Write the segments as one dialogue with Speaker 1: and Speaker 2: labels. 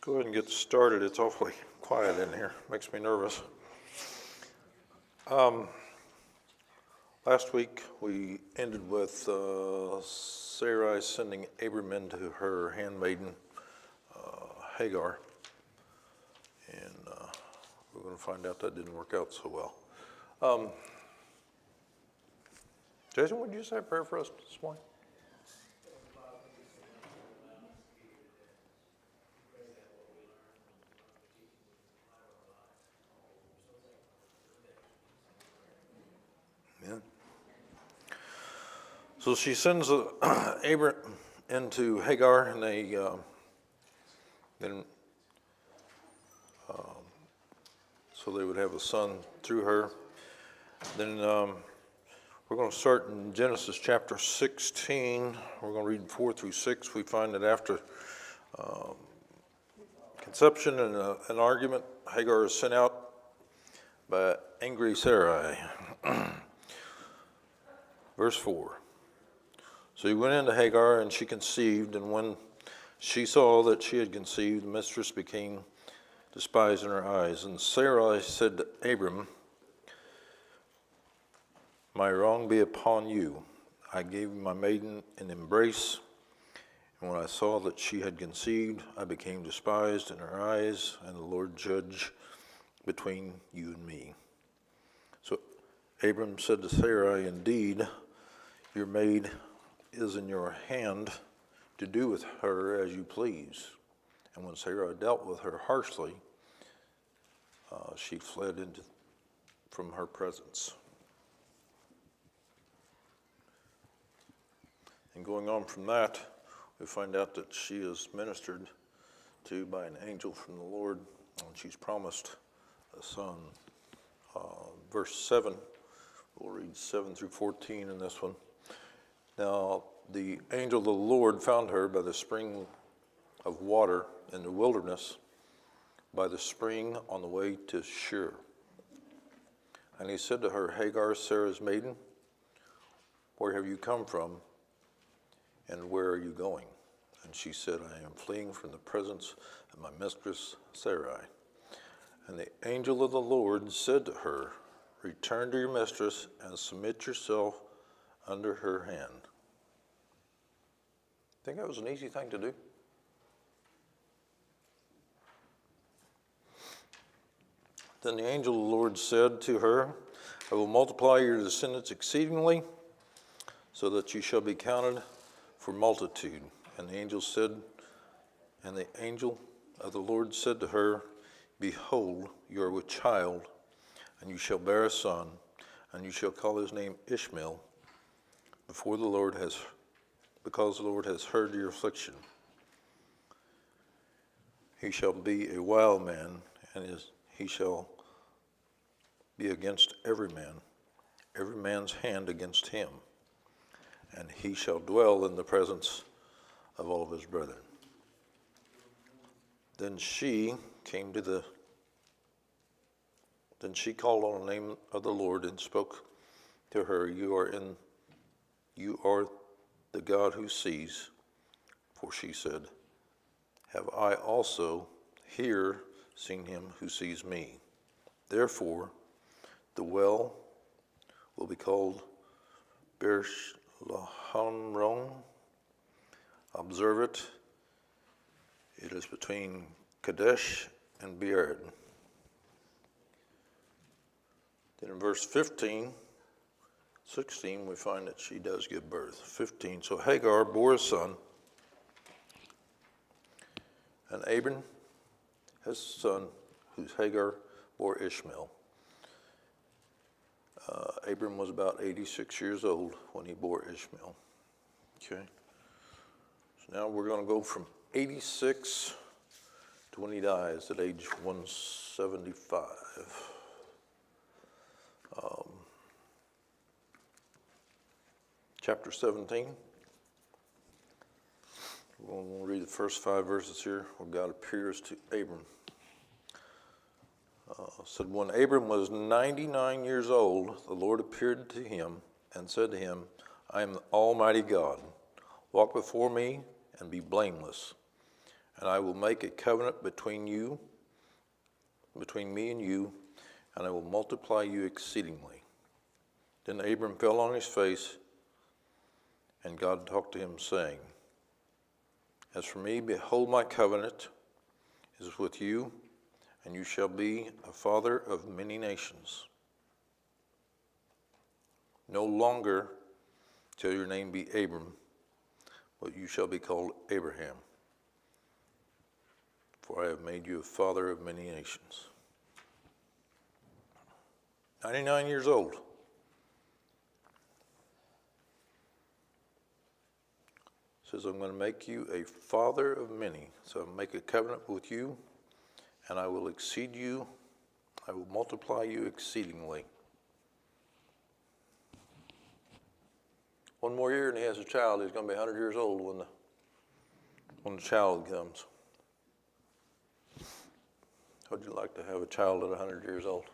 Speaker 1: Go ahead and get started. It's awfully quiet in here. Makes me nervous. Last week we ended with Sarai sending Abram into her handmaiden Hagar, and we're going to find out that didn't work out so well. Jason, would you say a prayer for us this morning? Yeah. So she sends Abram into Hagar, and they then so they would have a son through her. Then we're going to start in Genesis chapter 16. We're going to read 4 through 6. We find that after conception and an argument, Hagar is sent out by angry Sarai. Verse 4. So he went into Hagar, and she conceived, and when she saw that she had conceived, the mistress became despised in her eyes. And Sarai said to Abram, "My wrong be upon you. I gave my maiden an embrace, and when I saw that she had conceived, I became despised in her eyes, and the Lord judge between you and me." So Abram said to Sarai, "Indeed, your maid is in your hand to do with her as you please." And when Sarai dealt with her harshly, she fled from her presence. And going on from that, we find out that she is ministered to by an angel from the Lord, and she's promised a son. Verse 7, we'll read 7 through 14 in this one. Now the angel of the Lord found her by the spring of water in the wilderness, by the spring on the way to Shur. And he said to her, "Hagar, Sarah's maiden, where have you come from, and where are you going?" And she said, "I am fleeing from the presence of my mistress Sarai." And the angel of the Lord said to her, "Return to your mistress and submit yourself under her hand." Think that was an easy thing to do? Then the angel of the Lord said to her, "I will multiply your descendants exceedingly, so that you shall be counted for multitude." And the angel of the Lord said to her, "Behold, you are with child, and you shall bear a son, and you shall call his name Ishmael, because the Lord has heard your affliction. He shall be a wild man, and he shall be against every man's hand against him, and he shall dwell in the presence of all of his brethren." Then she called on the name of the Lord and spoke to her, You are the God who sees." For she said, "Have I also here seen him who sees me?" Therefore the well will be called Beer-lahai-roi. Observe it. It is between Kadesh and Bered. Then in verse 16, we find that she does give birth. 15, so Hagar bore a son, and Abram, his son, whose Hagar bore Ishmael. Abram was about 86 years old when he bore Ishmael. Okay. So now we're going to go from 86 to when he dies at age 175. Chapter 17. We'll read the first 5 verses here where God appears to Abram. Said, when Abram was 99 years old, the Lord appeared to him and said to him, "I am the Almighty God. Walk before me and be blameless, And I will make a covenant between me and you, and I will multiply you exceedingly. Then Abram fell on his face, and God talked to him, saying, As for me, behold, my covenant is with you, and you shall be a father of many nations. No longer shall your name be Abram, but you shall be called Abraham, for I have made you a father of many nations. 99 years old. Says, I'm going to make you a father of many. So I'll make a covenant with you, and I will exceed you. I will multiply you exceedingly. One more year and he has a child. He's going to be 100 years old when the child comes. Would you like to have a child at 100 years old?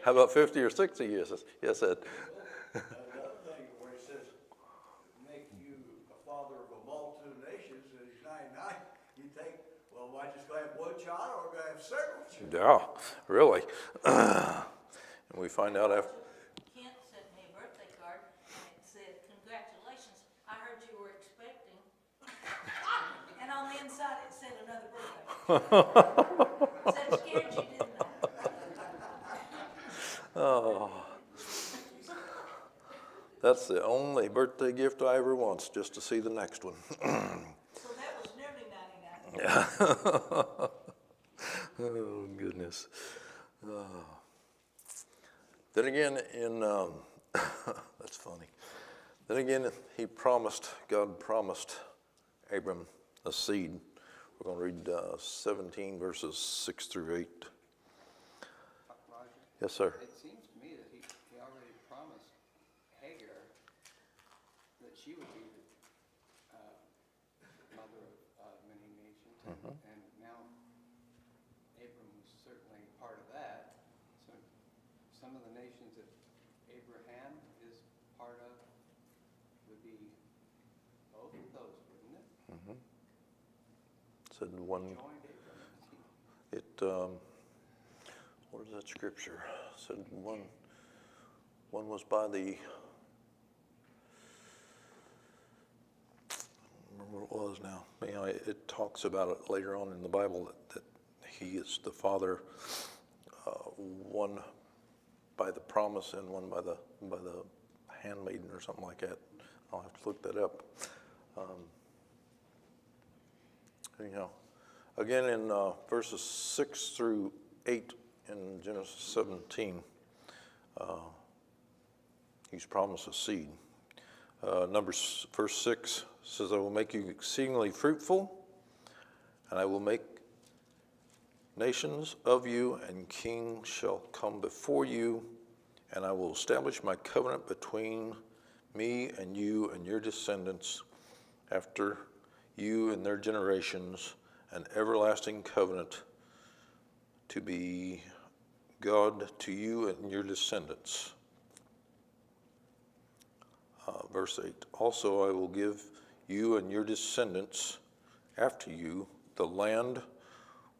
Speaker 1: How about 50 or 60 years? Yes, Ed.
Speaker 2: Another thing where he says, make you a father of a multitude of nations, and he's 99, you think, well, am I just going to have one child or am I going to have several children?
Speaker 1: Yeah, really. And we find out after.
Speaker 3: Kent sent me a birthday card, and it said, congratulations, I heard you were expecting. And on the inside, it said another birthday. That scared you, didn't it?
Speaker 1: Oh, that's the only birthday gift I ever want, just to see the next one.
Speaker 3: So that was nearly 99.
Speaker 1: Yeah. Oh, goodness. Then again, that's funny. Then again, God promised Abram a seed. We're going to read 17 verses 6 through 8.
Speaker 4: Roger,
Speaker 1: Yes, sir.
Speaker 4: it seems to me that he already promised Hagar that she would be the mother of many nations, and now Abram was certainly part of that. So some of the nations that Abraham is part of would be both of those, wouldn't it?
Speaker 1: Said one.
Speaker 4: Joined Abraham.
Speaker 1: It. What is that scripture? Said one was by the. I don't remember what it was now. You know, it talks about it later on in the Bible that he is the father, one by the promise and one by the handmaiden or something like that. I'll have to look that up. Anyhow, again in verses 6 through 8 in Genesis 17, he's promised a seed. Numbers verse 6 says, I will make you exceedingly fruitful, and I will make nations of you, and kings shall come before you, and I will establish my covenant between me and you and your descendants after you and their generations, an everlasting covenant to be God to you and your descendants. Verse 8, also I will give you and your descendants after you the land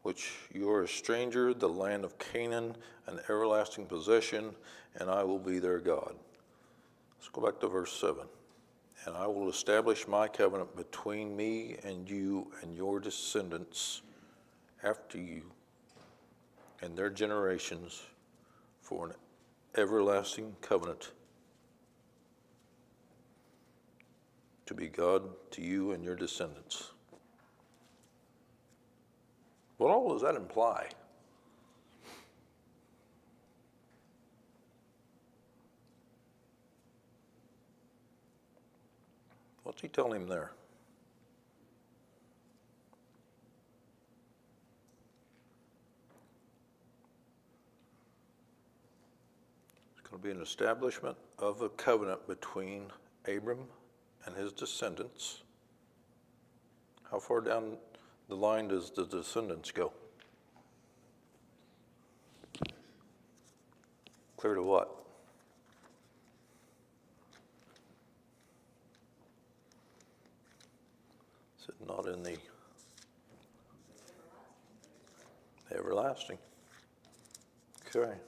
Speaker 1: which you are a stranger, the land of Canaan, an everlasting possession, and I will be their God. Let's go back to verse 7. And I will establish my covenant between me and you and your descendants after you and their generations for an everlasting covenant to be God to you and your descendants. What all does that imply? What's he telling him there? It's going to be an establishment of a covenant between Abram and his descendants. How far down the line does the descendants go? Clear to what? not in the everlasting. Okay.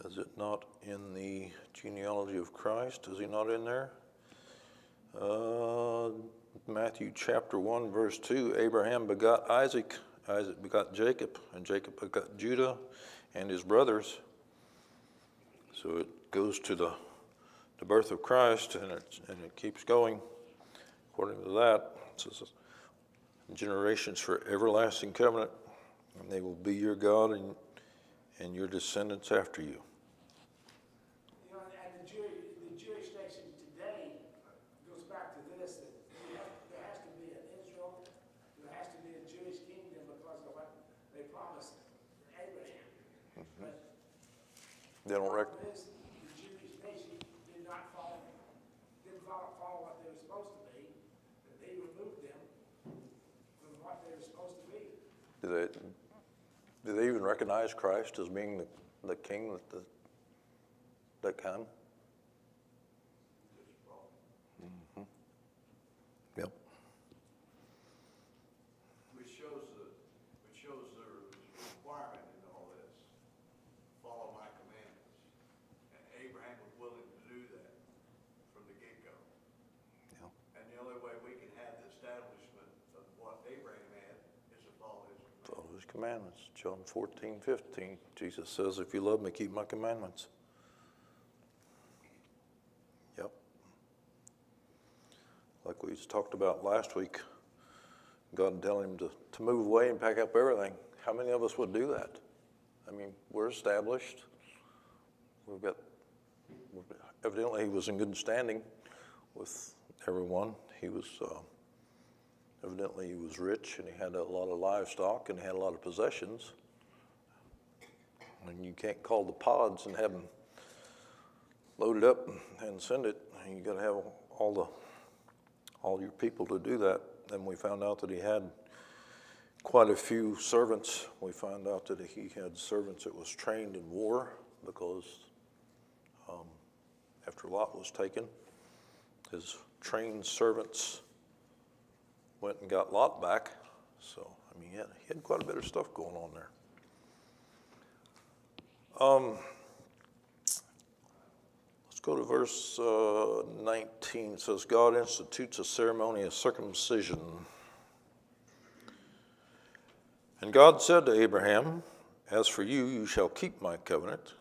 Speaker 1: Is it not in the genealogy of Christ? Is he not in there? Matthew chapter 1, verse 2, Abraham begot Isaac, Isaac begot Jacob, and Jacob begot Judah and his brothers. So it goes to the birth of Christ, and it keeps going. According to that, it says, generations for everlasting covenant, and they will be your God and your descendants after you.
Speaker 5: You know, and the Jewish nation today goes back to this, that there has to be an Israel, there has to be a Jewish kingdom because of what they promised Abraham. But
Speaker 1: They don't
Speaker 5: the
Speaker 1: rec-
Speaker 5: problem is, the Jewish nation didn't follow what they were supposed to be, that they removed them from what they were supposed to be.
Speaker 1: Do they even recognize Christ as being the king that came? Mm-hmm. Yep.
Speaker 2: Which shows their requirement in all this. Follow my commandments. And Abraham was willing to do that from the get-go.
Speaker 1: Yeah.
Speaker 2: And the only way we can have the establishment of what Abraham had is to follow his commandments.
Speaker 1: Follow his commandments. John 14:15. Jesus says, if you love me, keep my commandments. Yep. Like we talked about last week, God telling him to move away and pack up everything. How many of us would do that? I mean, we're established. Evidently he was in good standing with everyone. Evidently he was rich, and he had a lot of livestock, and he had a lot of possessions. And you can't call the pods and have them loaded up and send it. You got to have all your people to do that. Then we found out that he had quite a few servants. We found out that he had servants that was trained in war, because after Lot was taken, his trained servants went and got Lot back. So, I mean, he had quite a bit of stuff going on there. Let's go to verse 19. It says, God institutes a ceremony of circumcision. And God said to Abraham, as for you, you shall keep my covenant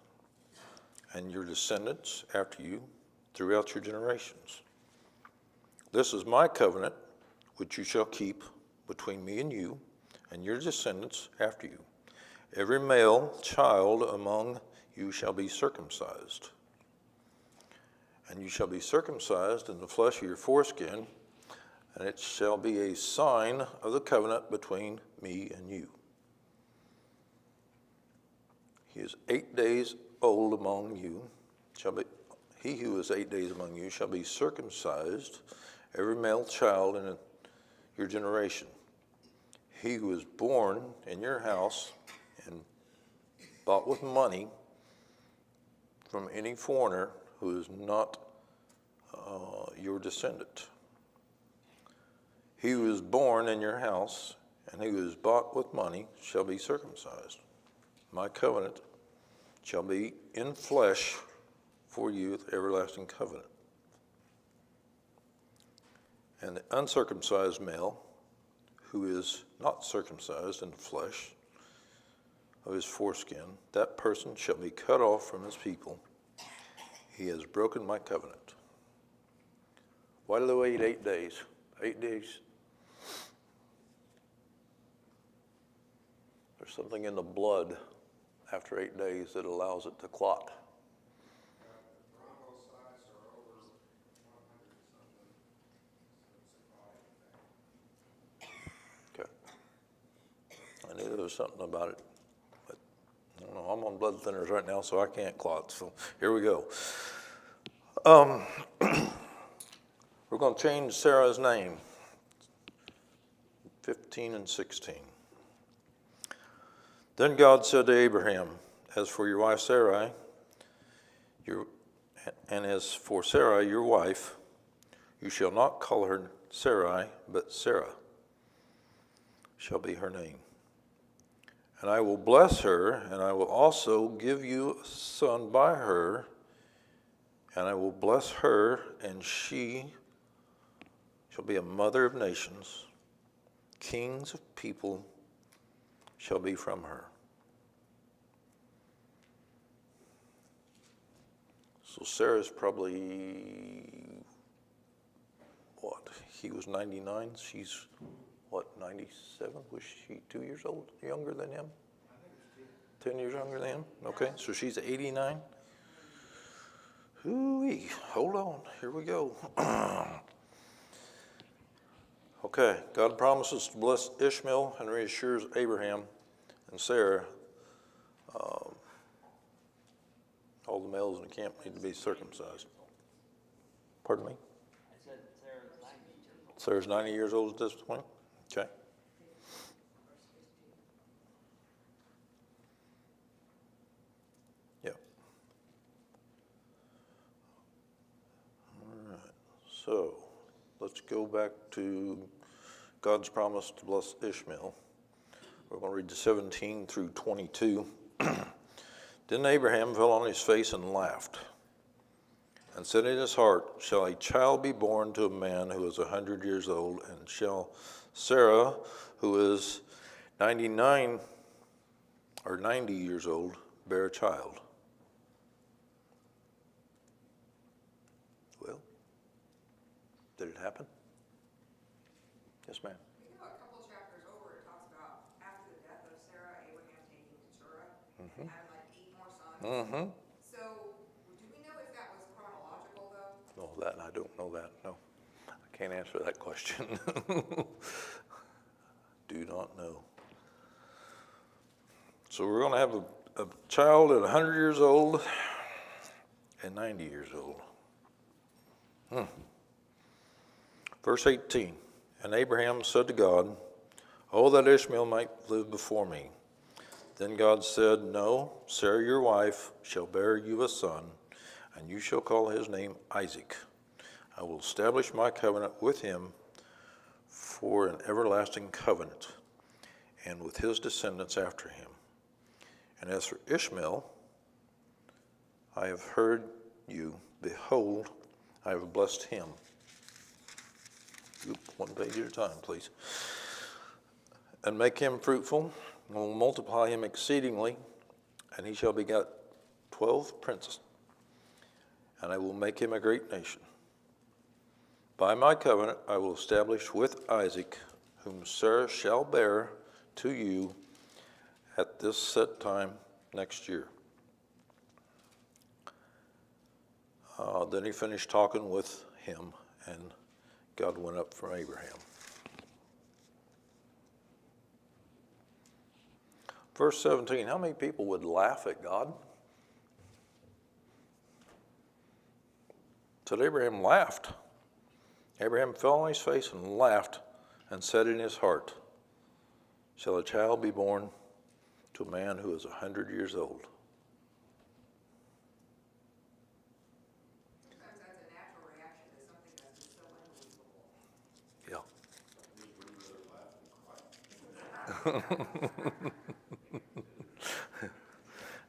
Speaker 1: and your descendants after you throughout your generations. This is my covenant, which you shall keep between me and you and your descendants after you. Every male child among you shall be circumcised. And you shall be circumcised in the flesh of your foreskin, and it shall be a sign of the covenant between me and you. He is 8 days old among you. He who is 8 days among you shall be circumcised, every male child in your generation. He who is born in your house and bought with money from any foreigner who is not your descendant. He who is born in your house and who is bought with money shall be circumcised. My covenant shall be in flesh for you, the everlasting covenant. And the uncircumcised male, who is not circumcised in the flesh of his foreskin, that person shall be cut off from his people. He has broken my covenant. Why do they wait 8 days? 8 days. There's something in the blood after 8 days that allows it to clot. Okay. I knew there was something about it, but I don't know. I'm on blood thinners right now, so I can't clot. So here we go. We're going to change Sarah's name. 15 and 16. Then God said to Abraham, as for your wife Sarai, and as for Sarah, your wife, You shall not call her Sarai, but Sarah shall be her name. And I will bless her, and I will also give you a son by her, and I will bless her, and she shall be a mother of nations. Kings of people shall be from her. So Sarah's probably, what? He was 99. She's, what, 97? Was she 2 years old, younger than him? 10 years younger than him? Okay, so she's 89. Hoo-wee, hold on, here we go. Okay, God promises to bless Ishmael and reassures Abraham and Sarah. All the males in the camp need to be circumcised. Pardon me?
Speaker 6: I said Sarah's 90 years old.
Speaker 1: Sarah's 90 years old at this point? Okay. Yep. All right. So let's go back to God's promise to bless Ishmael. We're going to read the 17 through 22. Then Abraham fell on his face and laughed, and said in his heart, shall a child be born to a man who is 100 years old, and shall Sarah, who is 99 or 90 years old, bear a child? Well, did it happen? Yes, ma'am.
Speaker 7: You know, a couple chapters over, it talks about after the death of Sarah, Abraham taking Keturah and having like 8 more sons.
Speaker 1: Mm-hmm.
Speaker 7: So, do we know if that was chronological though?
Speaker 1: No, that, I don't know that, no. I can't answer that question. Do not know. So we're going to have a child at 100 years old and 90 years old. Verse 18, and Abraham said to God, oh, that Ishmael might live before me. Then God said, no, Sarah your wife shall bear you a son, and you shall call his name Isaac. I will establish my covenant with him for an everlasting covenant, and with his descendants after him. And as for Ishmael, I have heard you. Behold, I have blessed him. One page at a time, please. And make him fruitful, and will multiply him exceedingly, and he shall beget 12 princes, and I will make him a great nation. By my covenant I will establish with Isaac, whom Sarah shall bear to you at this set time next year. Then he finished talking with him, and God went up from Abraham. Verse 17, how many people would laugh at God? Said Abraham laughed. Abraham fell on his face and laughed and said in his heart, shall a child be born to a man who is 100 years old?
Speaker 7: Sometimes that's a natural reaction to something that's just so unbelievable.
Speaker 1: Yeah.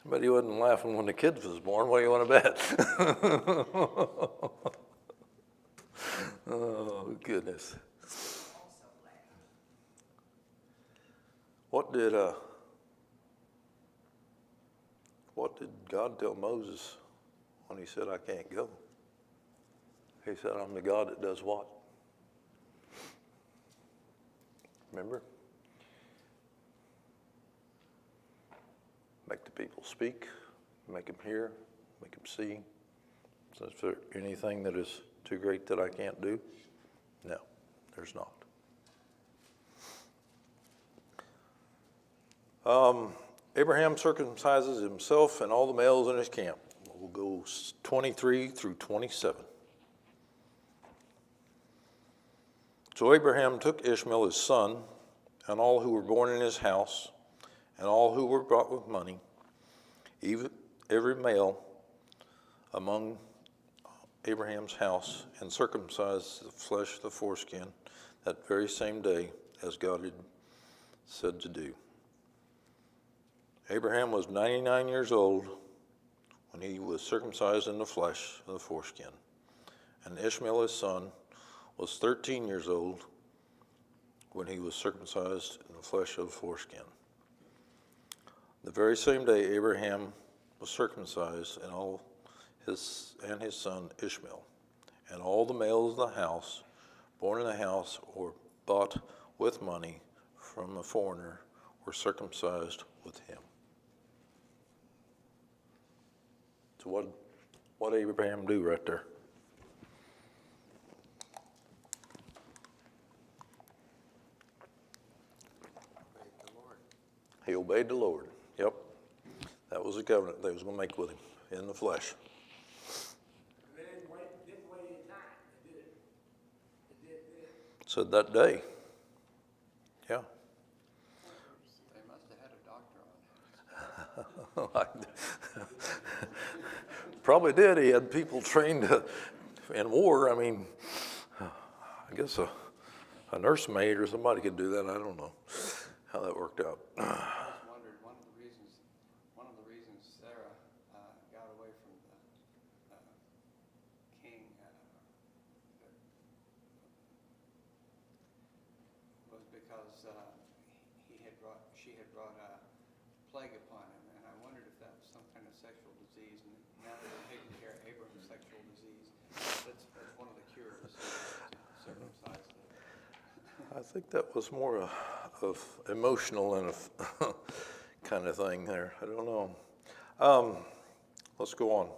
Speaker 1: But he wasn't laughing when the kid was born. What do you want to bet? Oh, goodness. What did God tell Moses when he said, I can't go? He said, I'm the God that does what? Remember? Make the people speak, make them hear, make them see. So is there anything that is too great that I can't do? No, there's not. Abraham circumcises himself and all the males in his camp. We'll go 23 through 27. So Abraham took Ishmael his son, and all who were born in his house, and all who were brought with money, even every male among Abraham's house and circumcised the flesh of the foreskin that very same day, as God had said to do. Abraham was 99 years old when he was circumcised in the flesh of the foreskin, and Ishmael his son was 13 years old when he was circumcised in the flesh of the foreskin. The very same day Abraham was circumcised, and his son Ishmael, and all the males of the house, born in the house or bought with money from a foreigner, were circumcised with him. So what did Abraham do right there? He obeyed the Lord. Yep. That was the covenant they was going to make with him in the flesh.
Speaker 5: They didn't wait any time, did it? It did then.
Speaker 1: Said that day. Yeah.
Speaker 4: They must have had a doctor on it.
Speaker 1: Probably did. He had people trained in war. I mean, I guess a nursemaid or somebody could do that. I don't know how that worked out.
Speaker 4: I just wondered, one of the reasons Sarah got away from the king was because she had brought a plague upon him, and I wondered if that was some kind of sexual disease. And now that we're taking care of Abram's sexual disease, that's one of the cures, to circumcise the
Speaker 1: I think that was more of emotional and a kind of thing there. I don't know. Let's go on.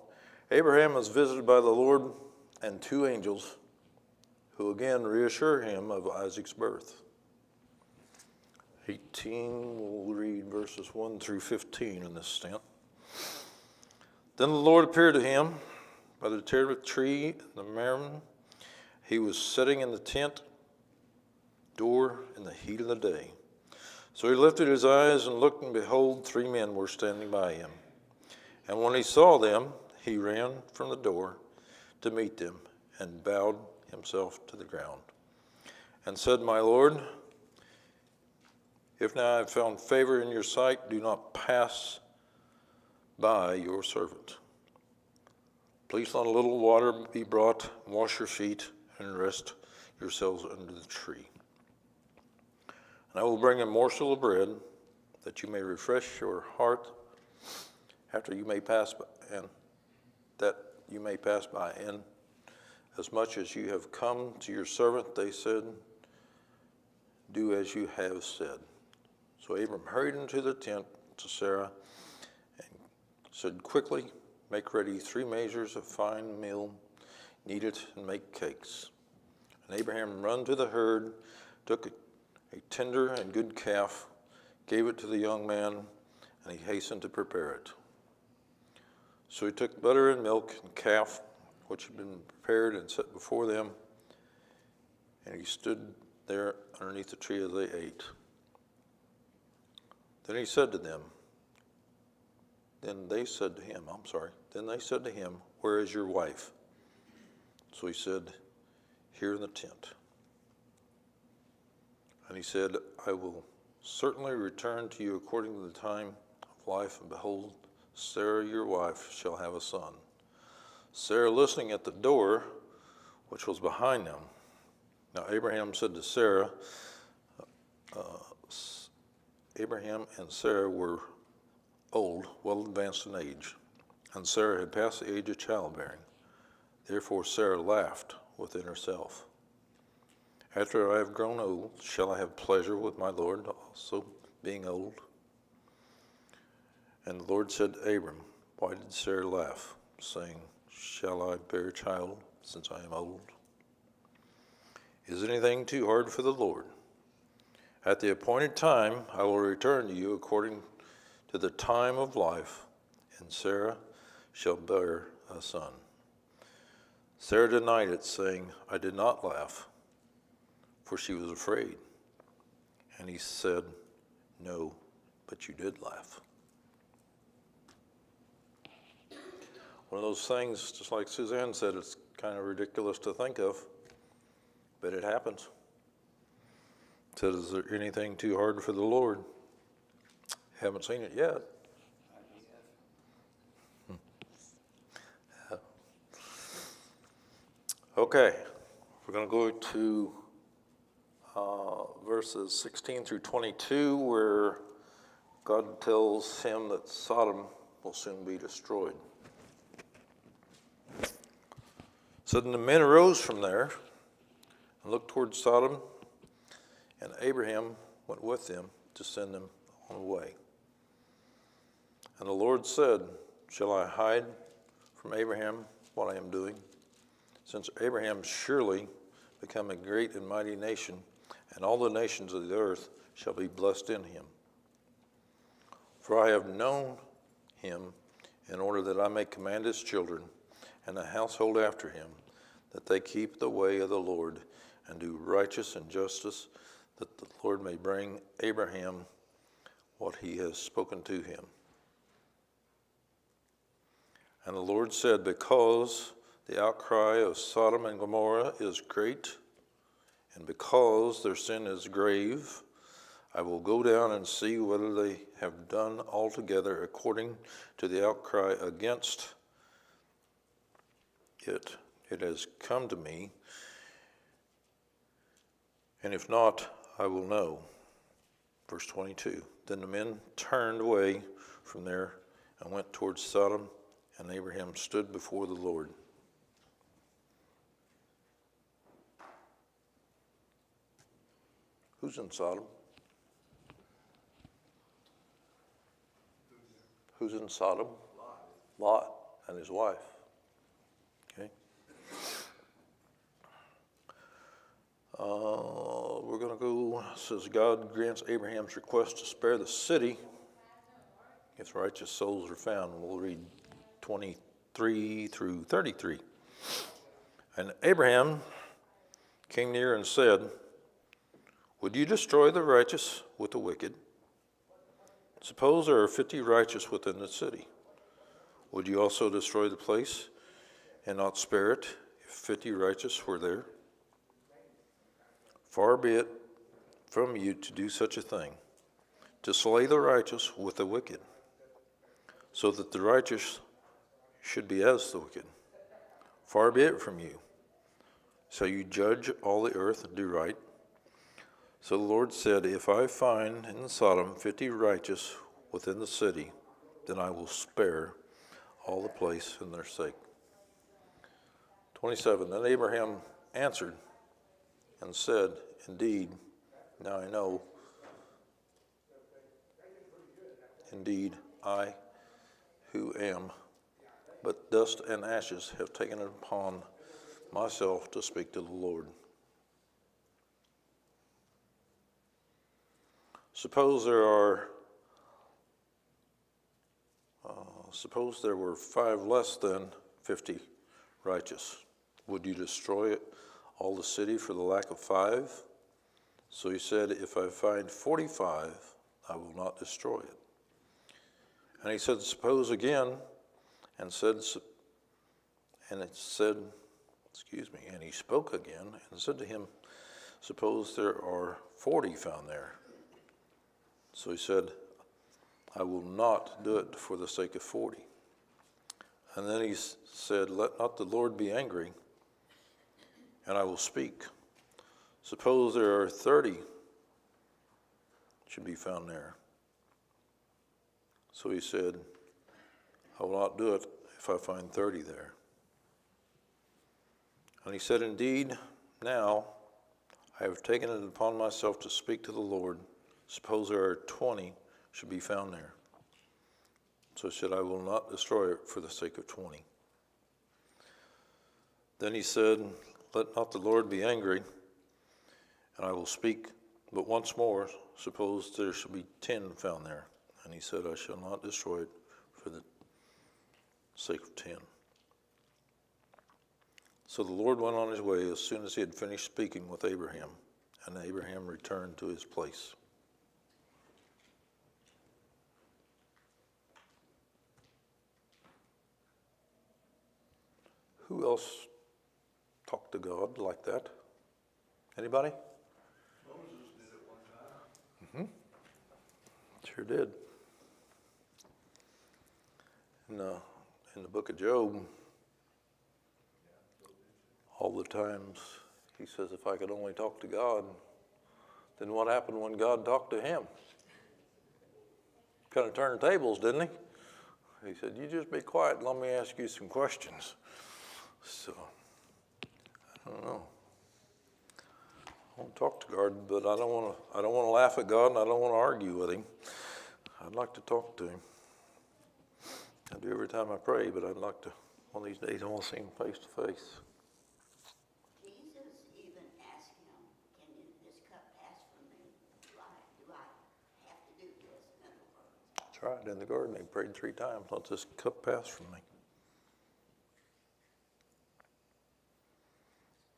Speaker 1: Abraham was visited by the Lord and two angels who again reassure him of Isaac's birth. 18, we'll read verses 1 through 15 in this stint. Then the Lord appeared to him by the terebinth tree in the Mamre. He was sitting in the tent door in the heat of the day. So he lifted his eyes and looked, and behold, 3 men were standing by him. And when he saw them, he ran from the door to meet them and bowed himself to the ground and said, My Lord, if now I have found favor in your sight, do not pass by your servant. Please let a little water be brought, wash your feet, and rest yourselves under the tree. And I will bring a morsel of bread that you may refresh your heart after you may pass by, and that you may pass by. And as much as you have come to your servant, they said, do as you have said. So Abram hurried into the tent to Sarah and said, quickly, make ready 3 measures of fine meal, knead it, and make cakes. And Abraham ran to the herd, took a tender and good calf, gave it to the young man, and he hastened to prepare it. So he took butter and milk and calf, which had been prepared and set before them, and he stood there underneath the tree as they ate. Then they said to him, where is your wife? So he said, here in the tent. And he said, I will certainly return to you according to the time of life, and behold, Sarah your wife shall have a son. Sarah listening at the door, which was behind them. Now Abraham said to Sarah, Abraham and Sarah were old, well advanced in age, and Sarah had passed the age of childbearing. Therefore Sarah laughed within herself. After I have grown old, shall I have pleasure with my Lord, also being old? And the Lord said to Abram, why did Sarah laugh, saying, shall I bear a child since I am old? Is anything too hard for the Lord? At the appointed time, I will return to you according to the time of life, and Sarah shall bear a son. Sarah denied it, saying, I did not laugh, for she was afraid. And he said, no, but you did laugh. One of those things, just like Suzanne said, it's kind of ridiculous to think of, but it happens. It says, is there anything too hard for the Lord? Haven't seen it yet. Okay, we're going to go to verses 16 through 22, where God tells him that Sodom will soon be destroyed. So then the men arose from there and looked toward Sodom, and Abraham went with them to send them on the way. And the Lord said, shall I hide from Abraham what I am doing? Since Abraham surely become a great and mighty nation, and all the nations of the earth shall be blessed in him. For I have known him in order that I may command his children and the household after him, that they keep the way of the Lord and do righteous and justice, that the Lord may bring Abraham what he has spoken to him. And the Lord said, because the outcry of Sodom and Gomorrah is great, and because their sin is grave, I will go down and see whether they have done altogether according to the outcry against it. It has come to me, and if not, I will know. Verse 22, then the men turned away from there and went towards Sodom, and Abraham stood before the Lord. Who's in Sodom? Who's in Sodom? Lot and his wife. Okay. We're going to go, it says, God grants Abraham's request to spare the city if righteous souls are found. We'll read 23 through 33. And Abraham came near and said, would you destroy the righteous with the wicked? Suppose there are 50 righteous within the city. Would you also destroy the place and not spare it if 50 righteous were there? Far be it from you to do such a thing, to slay the righteous with the wicked, so that the righteous should be as the wicked. Far be it from you. So you judge all the earth and do right. So the Lord said, if I find in Sodom 50 righteous within the city, then I will spare all the place in their sake. 27, then Abraham answered and said, indeed, now I know, indeed, I who am, but dust and ashes have taken it upon myself to speak to the Lord. Suppose there were 5 less than 50 righteous. Would you destroy all the city for the lack of 5? So he said, if I find 45, I will not destroy it. And he said, suppose again, and he spoke again and said to him, suppose there are 40 found there. So he said, I will not do it for the sake of 40. And then he said, let not the Lord be angry, and I will speak. Suppose there are 30 should be found there. So he said, I will not do it if I find 30 there. And he said, indeed, now I have taken it upon myself to speak to the Lord. Suppose there are 20 should be found there. So he said, I will not destroy it for the sake of 20. Then he said, let not the Lord be angry, and I will speak but once more. Suppose there should be 10 found there. And he said, I shall not destroy it for the sake of 10. So the Lord went on his way as soon as he had finished speaking with Abraham, and Abraham returned to his place. Who else talk to God like that? Anybody?
Speaker 2: Moses did it one time.
Speaker 1: Sure did. In the book of Job, all the times he says, if I could only talk to God, then what happened when God talked to him? Kind of turned tables, didn't he? He said, you just be quiet and let me ask you some questions. So, I don't know. I want to talk to God, but I don't want to laugh at God, and I don't want to argue with him. I'd like to talk to him. I do every time I pray, but I'd like to, one of these days, I want to see him face to face.
Speaker 8: Jesus even asked him, can this cup pass from me? Do I have to do this? In other words.
Speaker 1: That's right, in the garden, he prayed 3 times, let this cup pass from me.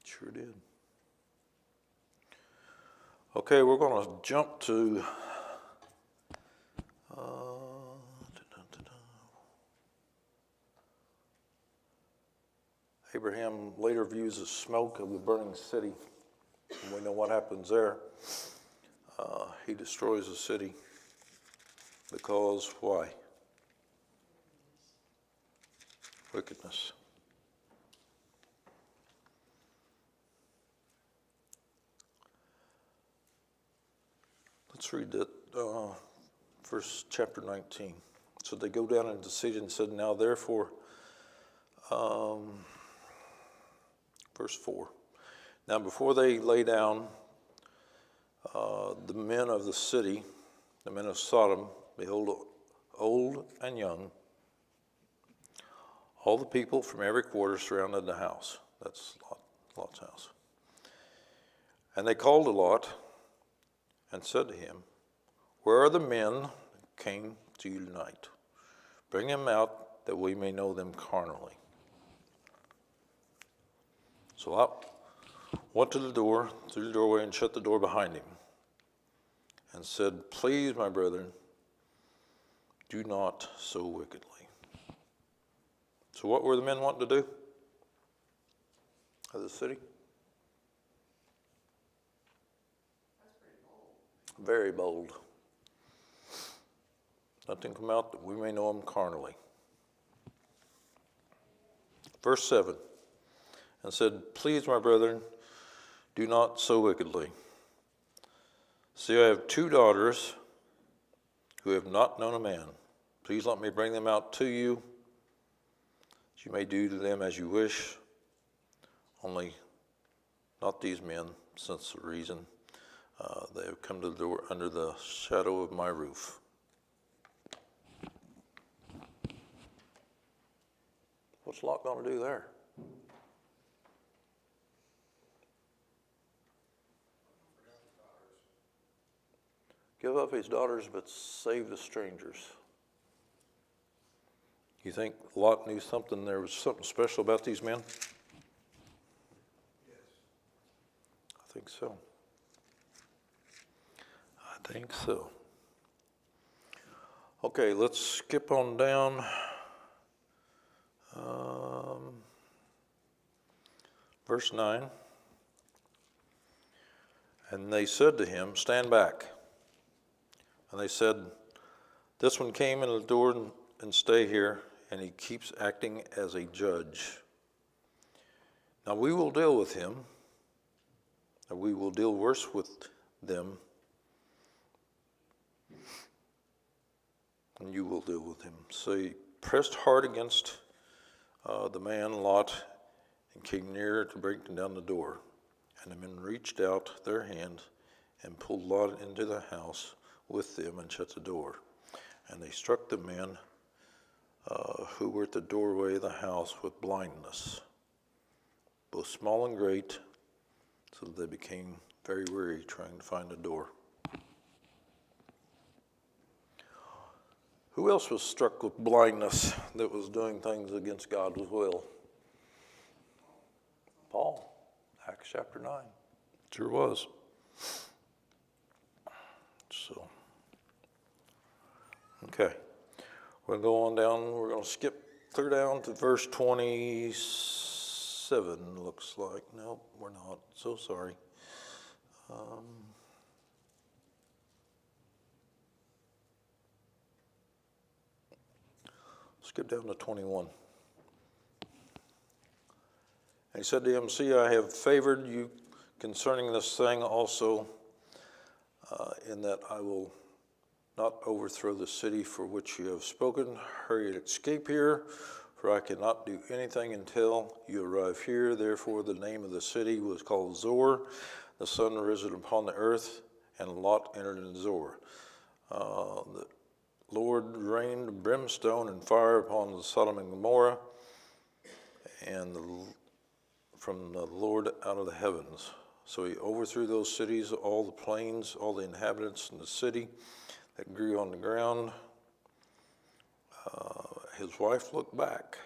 Speaker 1: Sure did. Okay, we're going to jump to Abraham later views the smoke of the burning city. And we know what happens there. He destroys the city because why? Wickedness. Let's read that, verse chapter 19. So they go down into the city and said, now therefore, verse 4. Now before they lay down, the men of the city, the men of Sodom, behold, old and young, all the people from every quarter surrounded the house. That's Lot's house. And they called to Lot and said to him, where are the men who came to you tonight? Bring them out that we may know them carnally. So Lot went to the door, through the doorway, and shut the door behind him, and said, please, my brethren, do not so wickedly. So what were the men wanting to do of the city?
Speaker 4: That's pretty bold.
Speaker 1: Very bold. Let them come out that we may know them carnally. Verse 7. And said, please, my brethren, do not so wickedly. See, I have 2 daughters who have not known a man. Please let me bring them out to you, that you may do to them as you wish, only not these men, since the reason they have come to the door under the shadow of my roof. What's Lot going to do there? Give up his daughters, but save the strangers. You think Lot knew something, there was something special about these men?
Speaker 2: Yes.
Speaker 1: I think so. I think so. Okay, let's skip on down. Verse 9. And they said to him, stand back. And they said, this one came in the door and stay here, and he keeps acting as a judge. Now we will deal with him, and we will deal worse with them, and you will deal with him. So he pressed hard against the man Lot and came near to breaking down the door. And the men reached out their hand and pulled Lot into the house with them and shut the door. And they struck the men who were at the doorway of the house with blindness, both small and great, so that they became very weary trying to find a door. Who else was struck with blindness that was doing things against God's will? Paul, Acts chapter 9. Sure was. So, okay. We're going to go on down. We're going to skip through down to verse 27. 7, looks like. No, we're not. So sorry. Skip down to 21. And he said to him, See, I have favored you concerning this thing also, in that I will not overthrow the city for which you have spoken. Hurry and escape here, for I cannot do anything until you arrive here. Therefore the name of the city was called Zor. The sun risen upon the earth, and Lot entered in Zor. The Lord rained brimstone and fire upon Sodom and Gomorrah, and from the Lord out of the heavens. So he overthrew those cities, all the plains, all the inhabitants in the city that grew on the ground. His wife looked back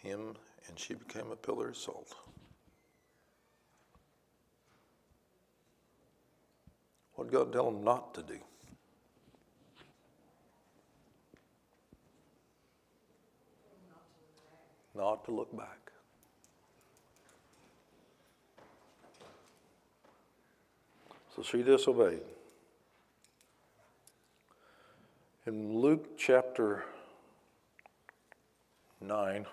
Speaker 1: him, and she became a pillar of salt. What did God tell him not to do? Not to look back. So she disobeyed. In Luke chapter 9,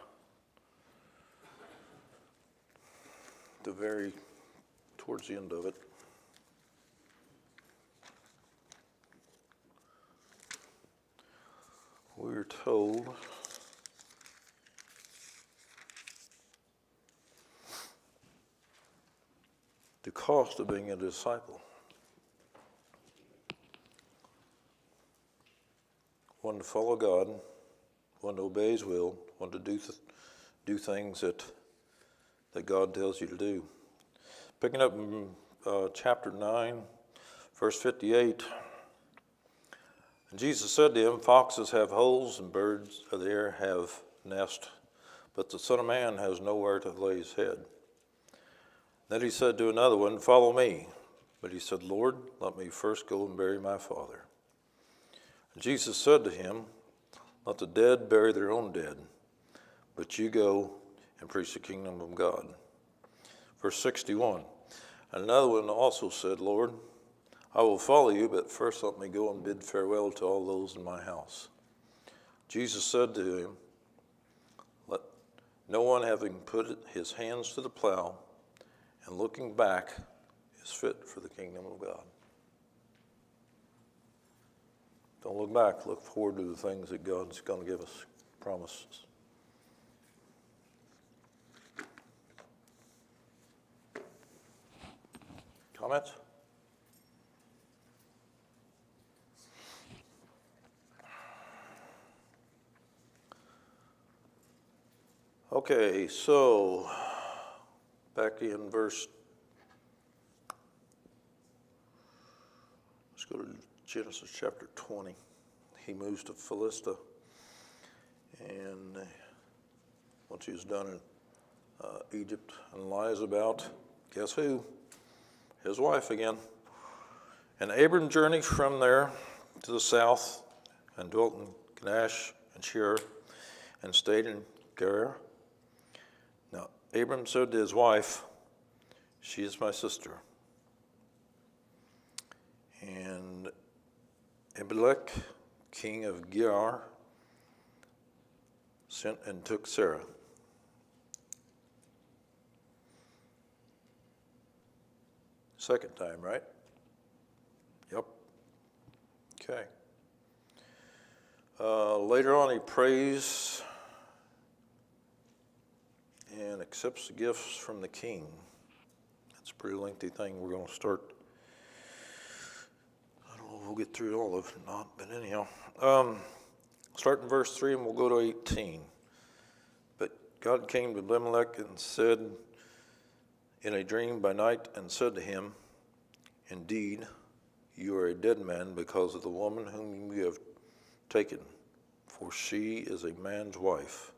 Speaker 1: towards the end of it, we're told the cost of being a disciple. One to follow God, one to obey His will, one to do things that God tells you to do. Picking up in chapter 9, verse 58, and Jesus said to him, Foxes have holes and birds of the air have nests, but the Son of Man has nowhere to lay his head. Then he said to another one, Follow me. But he said, Lord, let me first go and bury my father. And Jesus said to him, Let the dead bury their own dead, but you go and preach the kingdom of God. Verse 61, and another one also said, Lord, I will follow you, but first let me go and bid farewell to all those in my house. Jesus said to him, Let no one, having put his hands to the plow and looking back, is fit for the kingdom of God. Don't look back. Look forward to the things that God's going to give us, promises. Comments? Okay, so back in let's go to Genesis chapter 20. He moves to Philistia, and once he's done in Egypt and lies about, guess who? His wife again. And Abram journeyed from there to the south and dwelt in Kadesh and Shur and stayed in Gerar. Now, Abram said to his wife, She is my sister. And Abimelech, king of Gerar, sent and took Sarah. Second time, right? Yep. Okay. Later on, he prays and accepts the gifts from the king. That's a pretty lengthy thing. We're going to start. I don't know if we'll get through all of it or not, but anyhow. Start in verse 3 and we'll go to 18. But God came to Abimelech and said in a dream by night and said to him, Indeed, you are a dead man because of the woman whom you have taken, for she is a man's wife.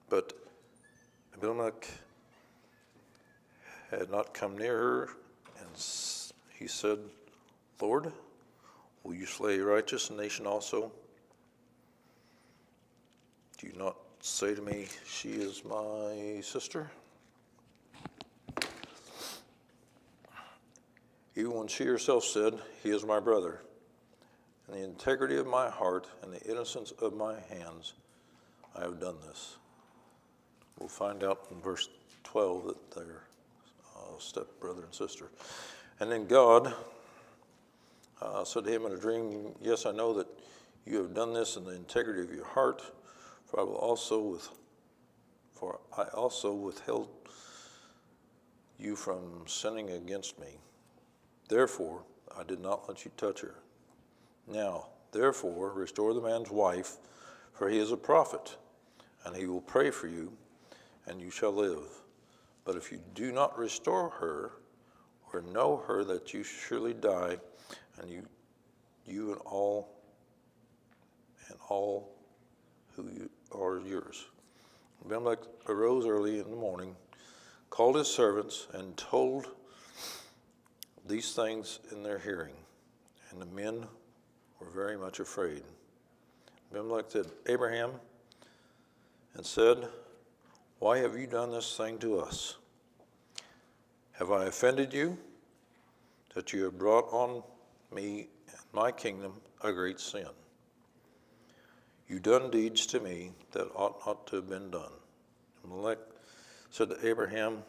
Speaker 1: But Abimelech had not come near her, and he said, Lord, will you slay a righteous nation also? Do you not say to me, she is my sister? Even when she herself said, he is my brother. In the integrity of my heart and the innocence of my hands, I have done this. We'll find out in verse 12 that they're stepbrother and sister. And then God said to him in a dream, yes, I know that you have done this in the integrity of your heart, for I also withheld you from sinning against me. Therefore, I did not let you touch her. Now, therefore, restore the man's wife, for he is a prophet, and he will pray for you, and you shall live. But if you do not restore her, or know her, that you surely die, and you and all who are yours. Abimelech arose early in the morning, called his servants, and told these things in their hearing, and the men were very much afraid. Abimelech said, Abraham, and said, why have you done this thing to us? Have I offended you, that you have brought on me and my kingdom a great sin? You done deeds to me that ought not to have been done. Abimelech said to Abraham,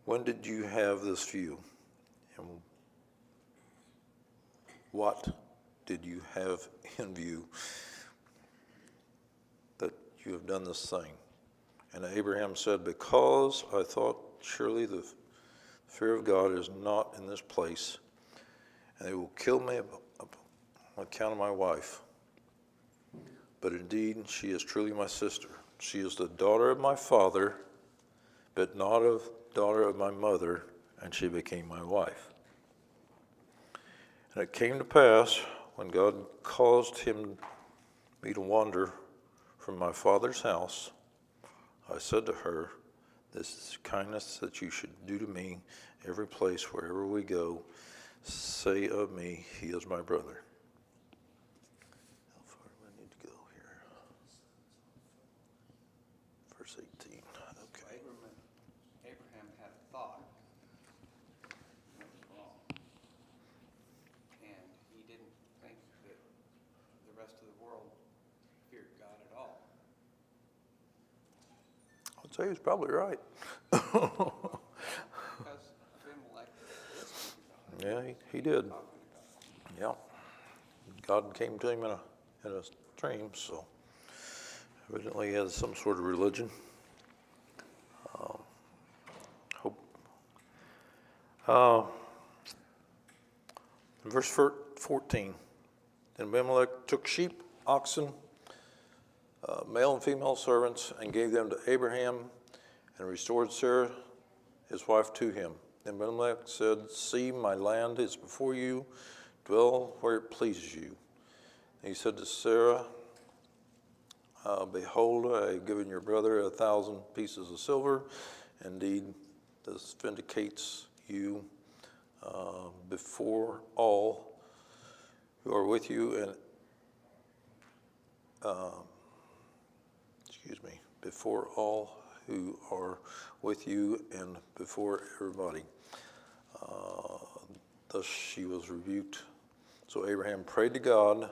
Speaker 1: when did you have this view? And what did you have in view that you have done this thing? And Abraham said, because I thought surely the fear of God is not in this place, and they will kill me on account of my wife. But indeed, she is truly my sister. She is the daughter of my father, but not of daughter of my mother, and she became my wife. And it came to pass, when God caused me to wander from my father's house, I said to her, this is kindness that you should do to me every place wherever we go. Say of me, he is my brother. How far do I need to go here? Verse 18. Okay.
Speaker 4: Abraham had a thought that was wrong, and he didn't think that the rest of the world feared God at all.
Speaker 1: I'd say he's probably right.
Speaker 4: Because Abimelech listened to God,
Speaker 1: Yeah, he did.
Speaker 4: talking to God.
Speaker 1: Yeah. God came to him in a dream, so evidently he has some sort of religion. Verse 14. Then Abimelech took sheep, oxen, male and female servants, and gave them to Abraham, and restored Sarah, his wife, to him. And Abimelech said, see, my land is before you, dwell where it pleases you. And he said to Sarah, behold, I have given your brother 1,000 pieces of silver. Indeed, this vindicates you before all who are with you, and before all who are with you and before everybody. Thus she was rebuked. So Abraham prayed to God,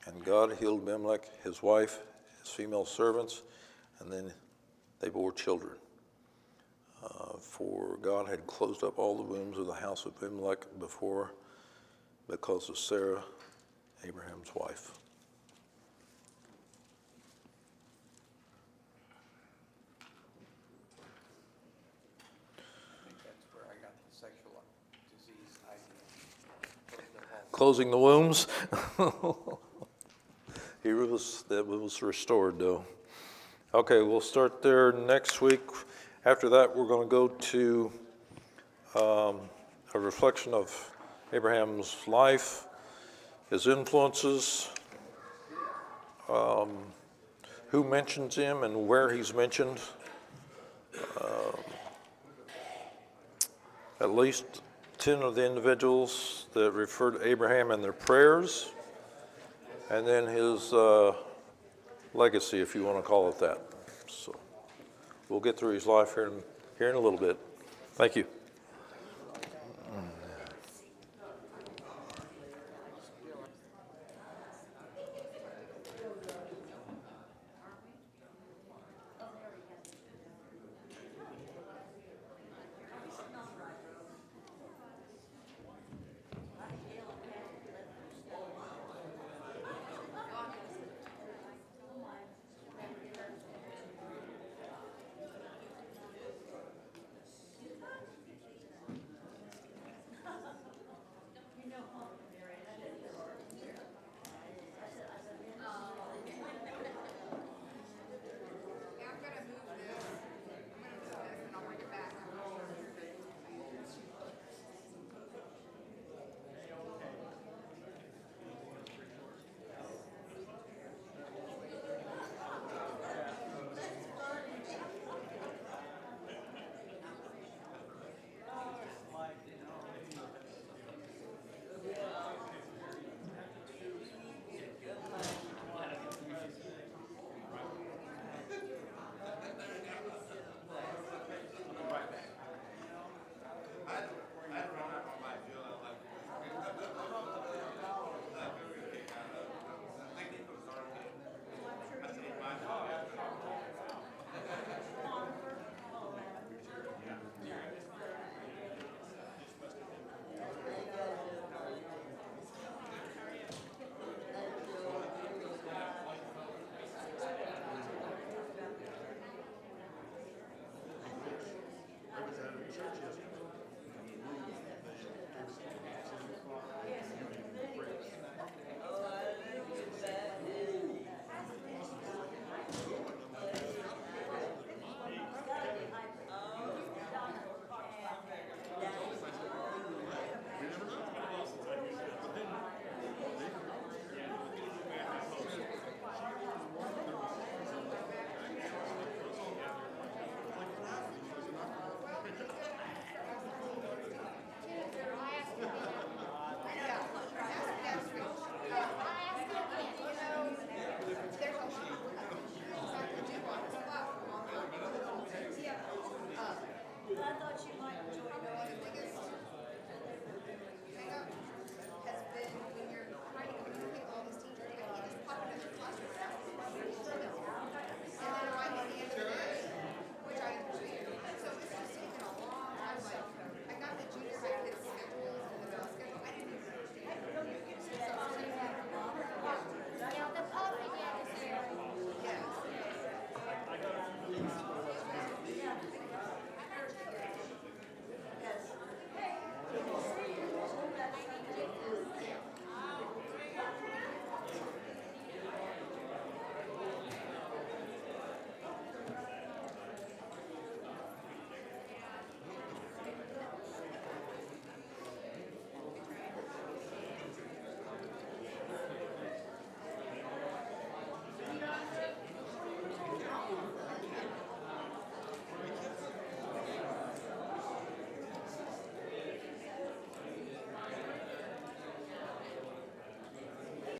Speaker 1: and God healed Abimelech, his wife, his female servants, and then they bore children. For God had closed up all the wombs of the house of Abimelech because of Sarah, Abraham's wife.
Speaker 4: I think that's where I got the sexual disease idea.
Speaker 1: Closing the wombs. That was restored, though. Okay, we'll start there next week. After that, we're going to go to a reflection of Abraham's life, his influences, who mentions him and where he's mentioned. At least 10 of the individuals that refer to Abraham in their prayers, and then his legacy, if you want to call it that. So we'll get through his life here in a little bit. Thank you.